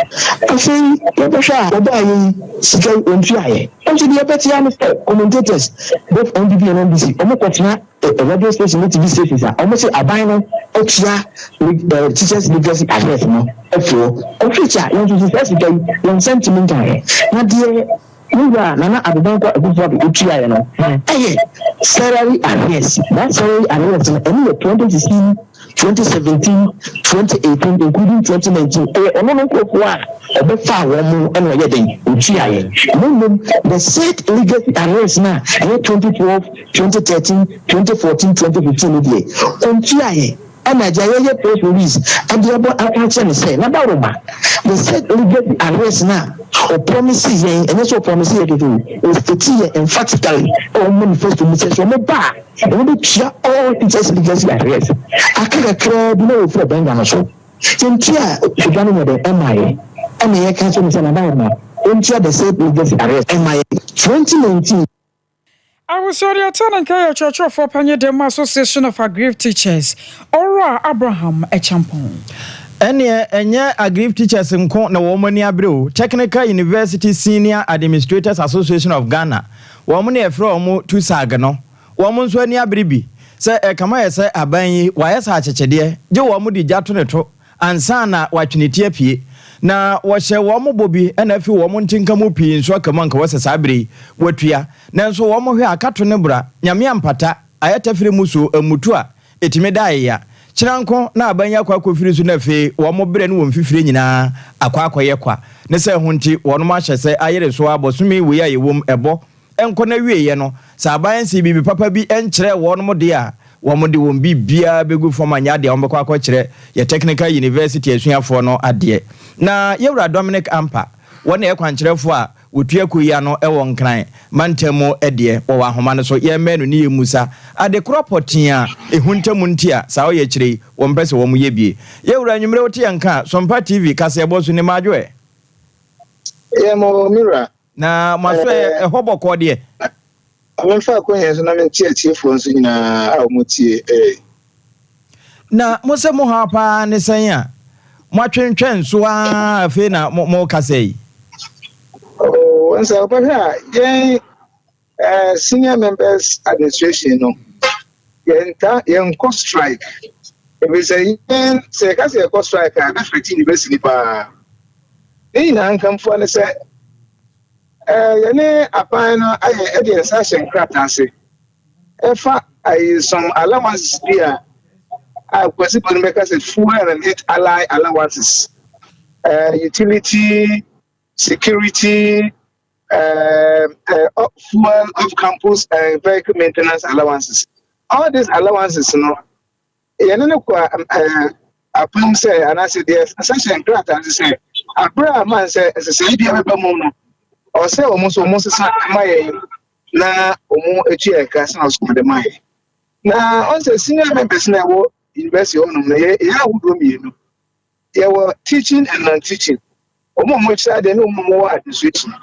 afei yebosha obayi sika ontuaye onti de betia no commentators both on TV and NBC omokofia radio station TV stations almost abano otia with the teachers legacy address no efo officer you just say your sentiment na de Uga nana adubanko abubuwa utia ya no salary arrears that salary arrears in 2016 2017 2018 including 2019 ono no kwa obefa womu eno ye den utia ye the said legacy arrears na 2012 2013 2014 2015 die utia ye ana jaye press release adiabo attention say na baroma the said legacy arrears na or promises and also promises to do is to see emphatically or manifest message from a bar and we share all teachers legacy arrears akaka crowd no for benga so yentia shugani mo the MIA and the council is na baroma yentia the said legacy arrears MIA 2019. I was sorry at an Kaya Church for Panya Dema Association of Aggrieved Teachers, Ora Abraham Echampon. Enye aggrieved teachers nko na womani abreu Technical University Senior Administrators Association of Ghana. Womani efro omo tusaga no. Womo nso ani abribi. Se kama ye se abanyi wayesa achechede. Je womo di jato neto ansa na watweneti apie. Na wɔhyɛ wɔn bobi ɛna afi wɔn ntinkamu pii nso akama nka wɔsesa abiri watua nanso wɔn hwɛ akato ne bra nyame ampata ayetafiri muso amutu a etime dae ya kyiranko na abanya kwa kofiri so na fe wɔn brɛ ne wɔn fifire nyinaa akwa kwa ne sɛ ho nti wɔn ma hyɛ sɛ ayere so abosome we ya yewom ɛbɔ ɛnko na wie ye no sɛ aban si bibi papa bi ɛnkyerɛ wɔn mo de a wɔn de wɔn bibia begu fam anya de wɔn bɛkɔ akɔkyerɛ ye Technical University asuafo no adeɛ na yewura Dominic Ampa wɔn na ɛkwankyerɛfo a wotua koyia no ɛwɔ nkran mantemu ɛdeɛ wɔwɔ ahoma no so ye menu ne yemusa ade kropotin a ehuntamu ntia saa ɔyɛ kyerɛ wɔn pɛsɛ wɔn yɛ bie yewura nwumre wote yanka Sompa TV kase ɛbɔ so ne madwoe mo mira na maso ɛhɔbɔ kɔdeɛ amemfa kwenye so na mentie fo nso nyina a omutie na mose mo ha pa ne sɛn a mo atwentwɛn so a afi na mo kasɛi once over here senior members administration no yen cost strike if we say say ka say cost strike na 15 university pa na nkam fo ne say yene apan no aye e session kratase efa ai some allowances there kwesi pon make say fuel and heat allowances utility security fuel off campus and vehicle maintenance allowances all these allowances no yene kwa apam say and I say there's session kratase say abra man say bia be bam no or say almost my na omo echi eka san so de mai na on say senior members na wo university on na ya wudo mienu ye were teaching and non-teaching omo echi de no omo administration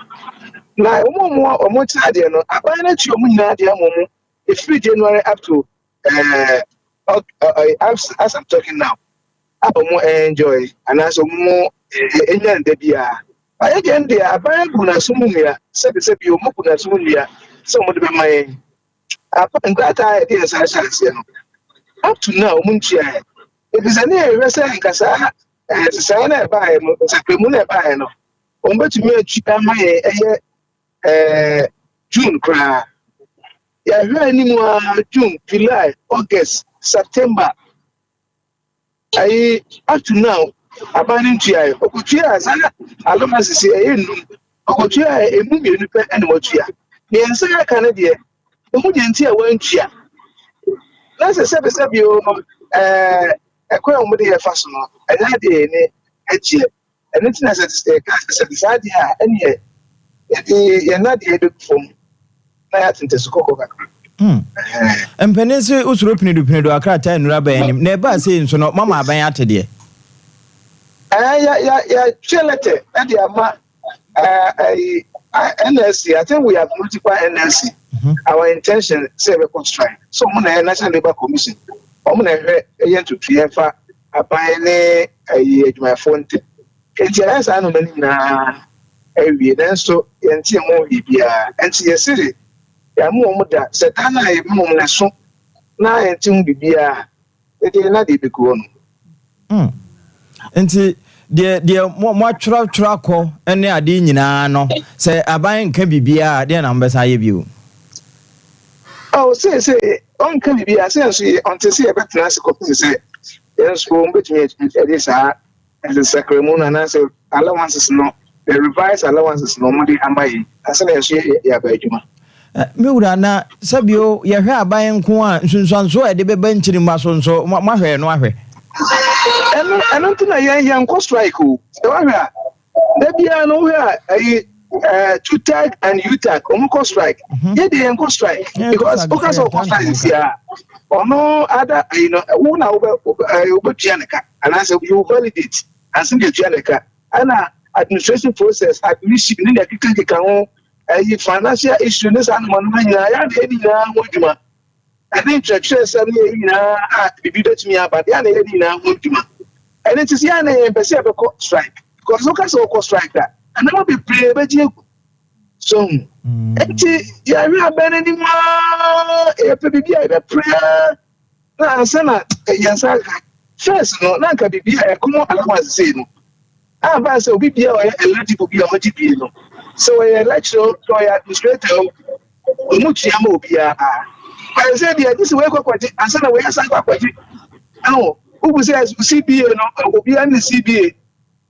na omo echi de no aban na chi omo nyina de amomo free January up to as I'm talking now omo enjoy and as omo enya de bia again there aban kuna sumuya sabi o mukuna sumuya so mo de be mai apan that idea say no up to now munchia it is an area say nkasa say na ba e mo sapemu na ba e no o betumi atwa mai June kra ya hwe ni mu June July August September up to now abanin tua okotua sana aloma sisi enum okotua emu mienu pe ene motua ne ensa aka ne de emu de ntia wantua na se bi o ekwa omu de yefa so no enya de ne etie ene tina se sa de a ene ye na de edu fom na ya tinte su kokko kakra empenese usuro pinidu akra ta enura ba enim na eba se nso no mama aban atede ya chelete ade ama NLC, I think we have multiple NLC. Our intention is to strike. So, National Labour Commission, I'm going to PFA, a pioneer, my phone. It's yes, I know many every then so, and see more EBR, and see a city. Ya more that, Satana, more so. Now, and to be it is not the big one. Nti de mo twa ko ene ade nyina no se aban ka bibia de na mbesa ye bi o. Oh, say on ka bibia say so until say better say ko say yes ko mbetumi this as a sacrament and say allowances no the revised allowances no money amai as na so ya ba adwuma. Me wura na sabio ye hwe aban nko a nsunsuanso e de beba nchiri maso nso mahwe no ahwe. I don't think I am strike. There be no TUTAG and UTAG strike. Yeah, they are strike because because of strike is here. Or no other, one over Giannica, and I said you validate and send the Giannica and administration process admission in the financial issues and money. I think churches are to me about the and it is Yana and Bessie strike because look at so strike that and never be pray about you. So, yeah, we are better anymore. A prayer. Now, Sana, yes, first, no, not can be a common allowance. Say no. I was a BB eligible be a GP. So, I lecture to administrator Muchiamo be a. I said, yeah, this is where I said, where I said, no. Who says CBA will be under CBA,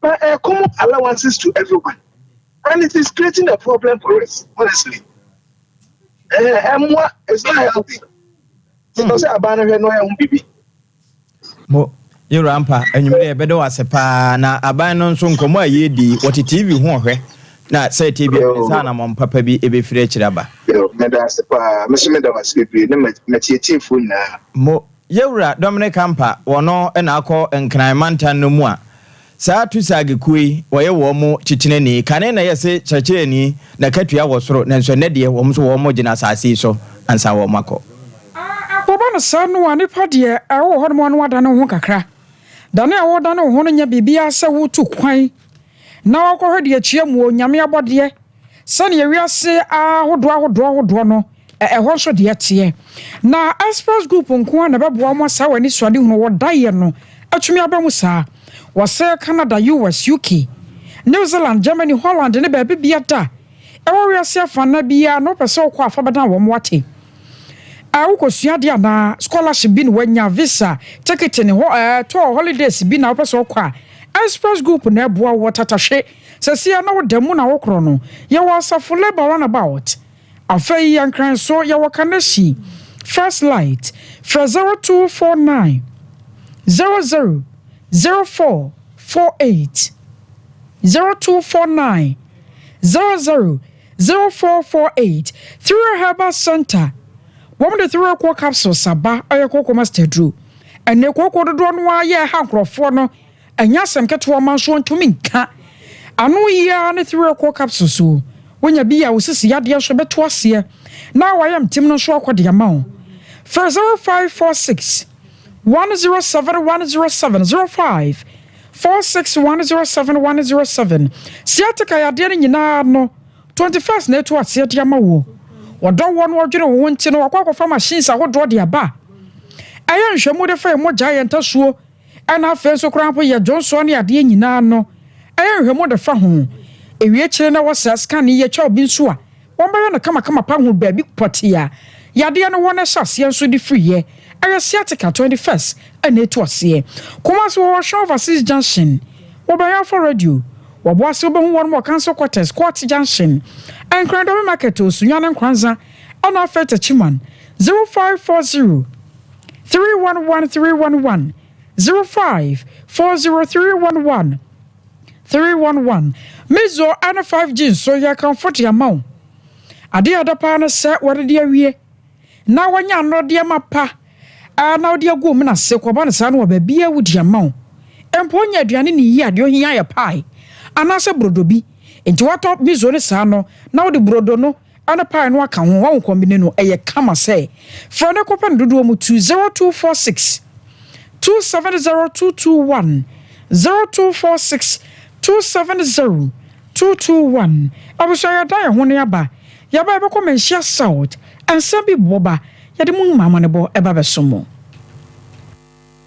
but common allowances to everyone, and it is creating a problem for us. Honestly, and what is not healthy. Because I abandon no young baby. Mo you rampa and you may bedo as a pa na abandon son come ye di what TV won hwe na say TV sana mom papa bi e be free chiraba. Yo, me da se pa me so me da was be na me tie phone na. Mo Yewura Dominic Kampa wono na akọ nkran mantan no mu a saa tusagekui woye wo mu chitinani kane na yese chachirani na katua wo soro na nso ne de wo mso wo mo gina asase so ansa wo makọ akọba no sa no ani pade awo ho no wada no ho kakra da na awo da no ho no nya bibia se wo tu kwan na wakọ hode achia mu onyame abode sane yewiase ahodo no ho so de tie na express group nko na bebo mo sa wani suade hu wo daye no atumi abamu sa wo se Canada, US, UK, New Zealand, Germany, Holland ne ba bibia da wo wiase afana bia no pese wo kwa afabada wo mo wate wo kosuade ana scholarship bi ne wanya visa ticket ne to holidays bi na wo pese wo kwa express group na eboa wo tatahwe sesia na wo demu na wo kro no ye wo asafo labor runabout afei yankran so ya wakanashi first light for 0249 00 0448 0249 00 0448 through Herbal Center. One the through a capsule saba a cocoa master drew and the cocoa do no ye hankrofo no and yasam ketwa manso to minka anu ya ne through a capsule so when you be a usisi yadia shobe twasie now I am tim no so akwade ama for 0546 107 107 05 46 107 107 siataka yade nyina no 21st na to asie de ama wo wodon won wodwene wo nti no wakwa machines ahodo de aba aye nhwemu de fa mo giant asuo ana afa so krampo ye Johnson ne ade nyina no aye nhwemu de fa ho ewie kire na wasa scan ye twa obi nso a won ba na kama pa ho ba bi potia yade no wona hyase nso de free ye aye siatica 21st ana to asie kuma so wo show overseas junction wo ba ya for radio wo bo ase obo won mo cancel quarters court junction and Crandom market osunyane nkwanza ana afeta chiman 0540 311 0540 311 mezo ana 5G so ya comfort ya maw ade adapa na se wore de awie na wanya no de mapa na ode agu mu na se koba na sa na ba bia wudi amaw empo nya aduane ni yi ade ohia ya pai ana se brodobi enti wato mizo ne saa no na wo de brodo no ana pa no aka ho wa kombine no eye kama say for ne kopan dodo mu 20246 270221 0246 270221 abuso ya da ho ne aba ya ba be komensia south ansa bi boba ya de mu mama ne bo eba be somo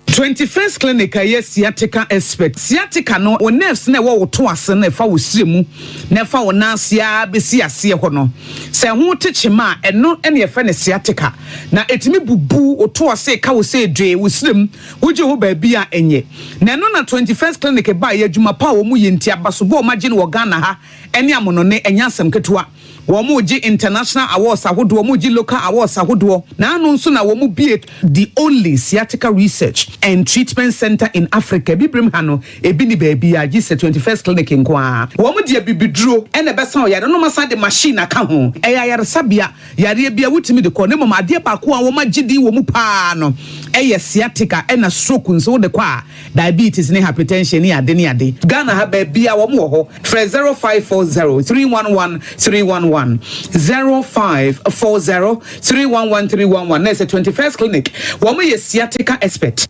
21st clinic a sciatica expert sciatica no o nerves na wo to ase na fa wo siremu na fa wo nasia be si ase ho no se ho techema eno ene fa ne sciatica na etimi bubu o to ase ka wo se dwe wo sirem wo je ho ba bia enye na eno na 21st clinic ba ya adwuma pa wo mu yenti abaso bo magine wo Ghana ha ene amono ne enya asem ketewa Womuji international awards ahodo womuji local awards ahodo na anu nso na womu be the only sciatica research and treatment center in Africa bibrim ha no ebi ni baabi a gise 21st clinic nkwa womu de bibiduro ene besa oyare no masa de machine aka ho eya yare sabia yare bia wutimi de ko ne mama ade ba ko a wo magidi womu pa no eye sciatica ena stroke nso de kwa diabetes ne hypertension ne ade Ghana ha baabi a womu ho 0540 311 311 0540 311 311. There's a 21st clinic. Woman is sciatica expert.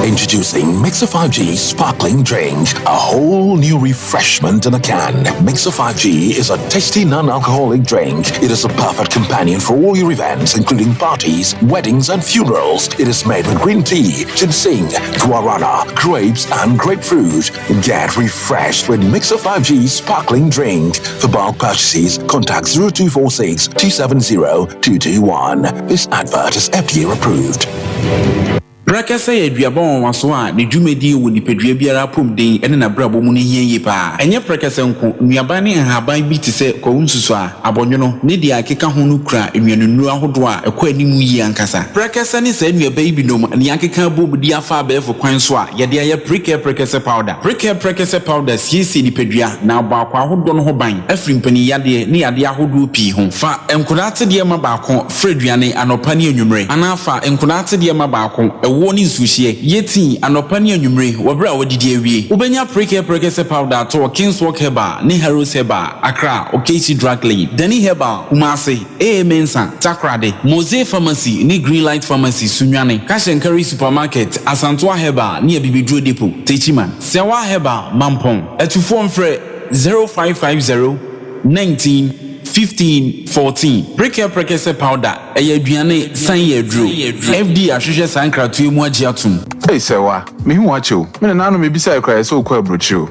Introducing Mixer 5G Sparkling Drink, a whole new refreshment in a can. Mixer 5G is a tasty non-alcoholic drink. It is a perfect companion for all your events, including parties, weddings, and funerals. It is made with green tea, ginseng, guarana, grapes, and grapefruit. Get refreshed with Mixer 5G Sparkling Drink. For bulk purchases, contact 0246 270 221. This advert is FDA approved. Brakasa ye duabon waso a ne dwumedi wo nipadua biara pomden ene na brabo mu ne hieye pa enye brakasa nko nuaba ne haban bi te se ko nsusu a abonwono ne dia akeka ho no kura enwanunu ahodo a ekwa animu yi ankasa brakasa ne sa nuaba yi binom ne akeka bobudi afa abefo kwan so a ye de aye brakasa powder siesi nipadua na abakwa ahodo no ho ban afri mpani yade ne yade ahodo pi ho fa enkodate de ma baako freduane anopa ne anwumre anafa enkodate de ma baako woni nsuhie yeti anopa ne anwumre wobra wodidi awie ubenya prekese powder to Kingswalk Herbal ne Heroes Herbal Accra Okesi Drug Lane Dani Herbal Kumase Mensa Takrade Mose Pharmacy ne Greenlight Pharmacy Sunwane Cash and Carry Supermarket Asantwa Herbal ne Bibidro Depot Techiman Sewa Herbal Mampong etufo mfre 0550 19 1514 prekese powder aduane san yedro FD ahwehwe sankratu mu agi atum hey sewa me hu acho me na no me bisa ekra so kwa brochu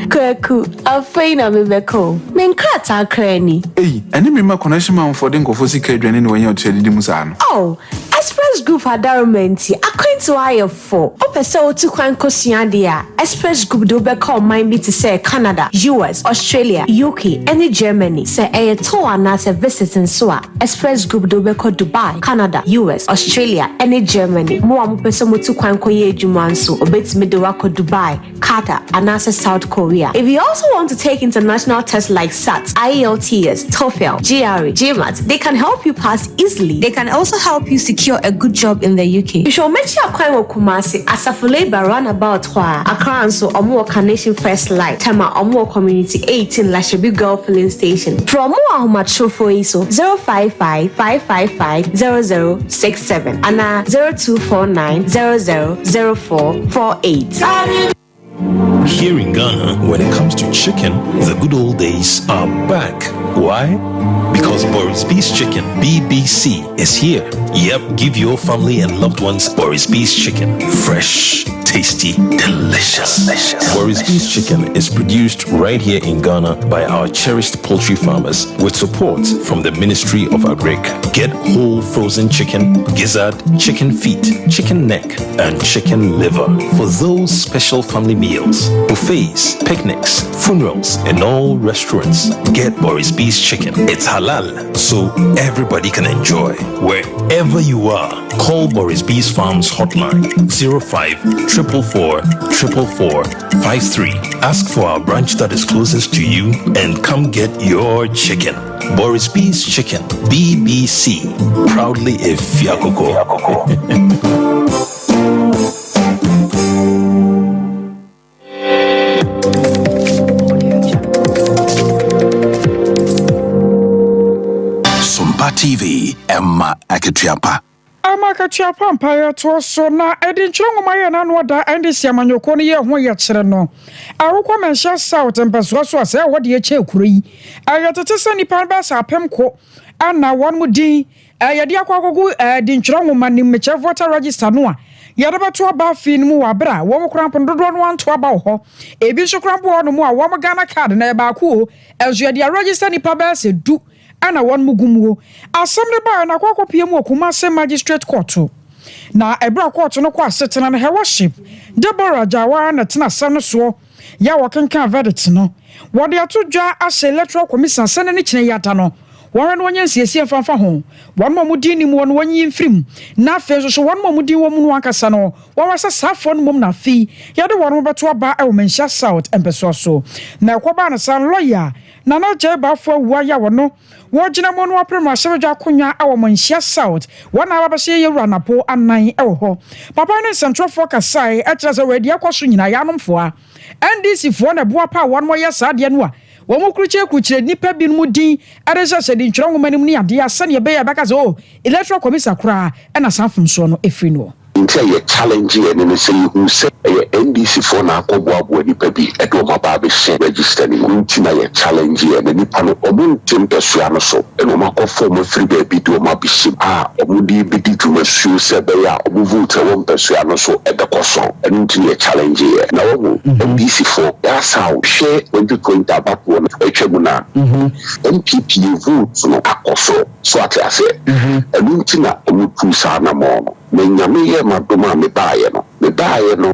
Kwaku, afeina mebeko. Menkrata krani. Hey, eni me ma connection ma for den kofo sika aduane ne wanya otu edidi musa no. Oh, Express Group adarumenti akwanto ayefo. Opese otu kwan kosua de a Express Group do be call mine bi to say Canada, US, Australia, UK, and Germany. Say a tour na say visiting so a Express Group do be call Dubai, Canada, US, Australia, and Germany. Mo am pese mo tu kwan koye adwuma nso obetimi de wako Dubai, Qatar, and South Korea. If you also want to take international tests like SAT, IELTS, TOEFL, GRE, GMAT, they can help you pass easily. They can also help you secure a good job in the UK. You should make sure you Kumasi Asafule Roundabout Accra so Omo Carnation First Light, Tema Omo Community 18 Lashabi Girl Filling Station. From more mature for ISO 055-555-0067 and 0249-000448. Here in Ghana, when it comes to chicken, the good old days are back. Why? Because Boris Beef's Chicken, BBC, is here. Yep, give your family and loved ones Boris Beef's Chicken. Fresh, tasty, delicious. Boris Beef's Chicken is produced right here in Ghana by our cherished poultry farmers with support from the Ministry of Agric. Get whole frozen chicken, gizzard, chicken feet, chicken neck, and chicken liver for those special family meals, buffets, picnics, funerals, and all restaurants. Get Boris Beef's Chicken. It's halal, so everybody can enjoy. Wherever you are, call Boris Beef's Farms hotline 05-444-444-53. Ask for our branch that is closest to you and come get your chicken. Boris Beef's Chicken, BBC, proudly a Fiakoko. Ketuapa. Amakatuapa mpaye to so na edinchiro ngoma na no da ndisi amanyoko no ye ho ye kire no awokwa mensha south mpeso so ase wo de eche ekuro yi ayatete se nipa ba sa apem ko ana won mudin yede akwagogu edinchiro ngoma ni meche voter register no a yede beto aba fin mu wabra wo mkrampo dodo no anto aba ho ebi so krampo no mu a wo Ghana card na e ba ko ezo yede register nipa ba se du ana won mugumuo asomre ba na kwakopie mu Kumase magistrate court na ebra court no kwa setena na worship Deborah Jawa na tena sam no so ya wakenka verdict no wode atodwa ase electoral commission sene ne kine yata no wɔn no onye nsiesie fanfa ho wɔn mamudi ni mu wɔn wɔnyi mfrim na afi so wɔn mamudi wɔ mu no akasa no wɔn wasa safo no mum na afi yɛde wɔn beto aba e Womensia South empeso so na ɛkɔba no san lawyer na na gye bafo awua ya wɔn no wɔgyina mu no aprem ahyɛdwa akonwa e Womensia South wɔn na abɛhyɛ yewura napo anan e wɔ hɔ papa no nsɛmtrɔfo kasai e kyerɛ sɛ wɔadi akɔso nyina yanomfoa NDC fo na boa pa wɔn mo yɛ saade no a wɔn kurukyire nipa bi mu din adesha sɛdi ntwero ngomanim ni ade asa ne be ya baka so electoral commission kura na sanfum so no efiri no ntia ye challenge ye ne say who say NDC for na akɔboaboa nipa bi ɛde ɔma ba be share register ni ntina ye challenge ye ne nipa no ɔmo ntim pesua no so ɛna ɔma kɔ form free ba bi do ɔma bi shim ɔmo di bi di dwuma suo sɛ be ya ɔmo vote wɔ pesua no so ɛde kɔ so ɛno ntina ye challenge ye na ɔmo NDC for ya saw share when you going to back one ɛtwa mu na MPP vote no akɔ so ate ɛno ntina ɔmo tu sa na mo me nyame ye madoma me baaye no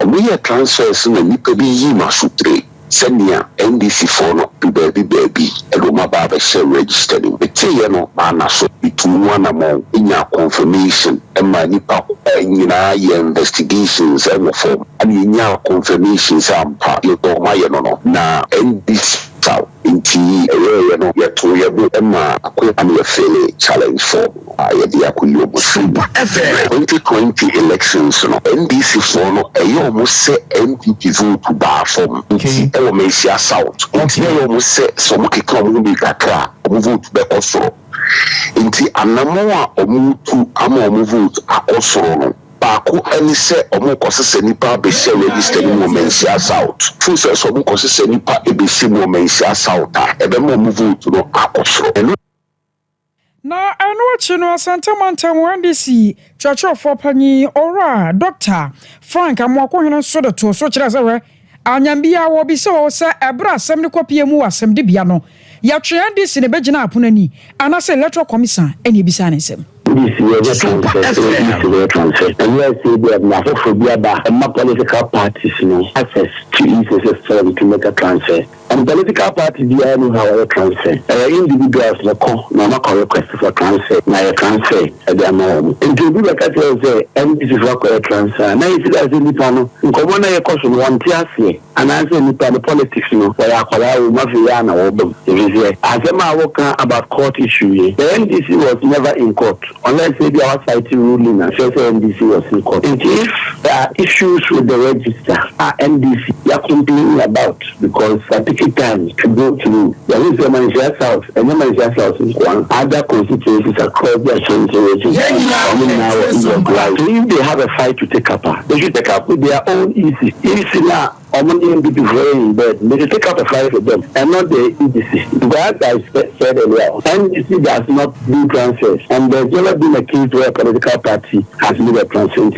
me ye transfers na nipa bi yi masutre senia NDC for no baby edo ma ba be share register ni betiye no ana so bitu na mo nya confirmation e ma nipa nyina ye investigations e wo form ani nya confirmations ampa ye to ma ye no na NDC inti no yeto yebo ema akwa am ye fairly challenge for ye dia kuyo Sompa 2020 elections no NDC for no eyo mo se MPP vote ba form inti e wo Womensia South inti eyo mo se so mo keka mo bi kakra mo vote be kosoro inti anamo a omutu ama omu vote akosoro no Baku any say omo kosese nipa be share register ni Womensia South. Fu say so omo kosese nipa e be share Womensia South. E be mo vote no akosoro. Na eno chi no asante mantam NDC church of panyi ora Dr. Frank Amwakohene so de to so kire se we anyambia wo bi se wo se ebra asem ne kopie mu asem de bia no ya twe NDC ne begina aponani anase electoral commission eni bisa ne nsem This is a transfer. And yes, they have not for political parties no access to ECS form to make a transfer. And political parties they know how to transfer. Individuals no call request for transfer. Now a transfer at their mom. And to do like I say, and this is for transfer. Now if it has any panel, come on a question one tiasi. And I say the politics no where I call mafia na obo. As a work about court issue, the NDC was never in court. Unless maybe our society ruling and say NDC was in court. And if there are issues with the register, NDC they are complaining about because I take it time to go through. There is a Womensia South and Womensia South is one other constituencies across the region. So if they have a fight to take up, they should take up with their own easy. Easy now. Omoni be very in bed. They take up a fight for them and not the EDC. Because I said earlier, NDC does not do transfers, and there's never been a case where a political party has made a transfer.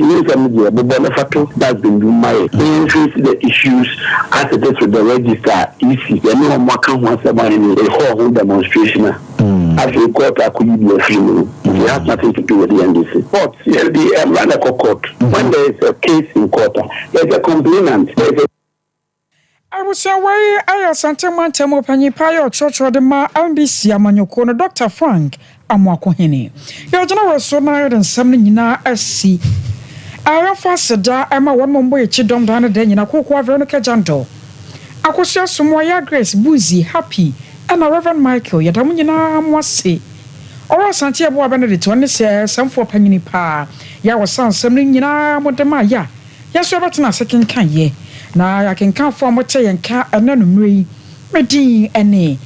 That's been doing my increase the issues as it is with the register. Easy. You know, Maka wants somebody in a whole demonstration. As a court, I could be a free. It has nothing to do with the NDC. But the Radical court, when there is a case in court, there's a complainant. I was away. I Santa Montemo Panyipayo Church or the Ma NDC Amanyoko no Dr. Frank Amwakohene. Your general was so married and something na SC. I am fast da Emma one momboy chidom down a day in a cocoa Veronica Janto. I could share some more Grace, Boozy, Happy, and a Reverend Michael, yet I was say. Or Santiago Benedict, when they say some for penny pa. Ya was some something in a Montemaya. Yes, you're about second can ye. Now I can come from what say and cat and none me. Redeem any.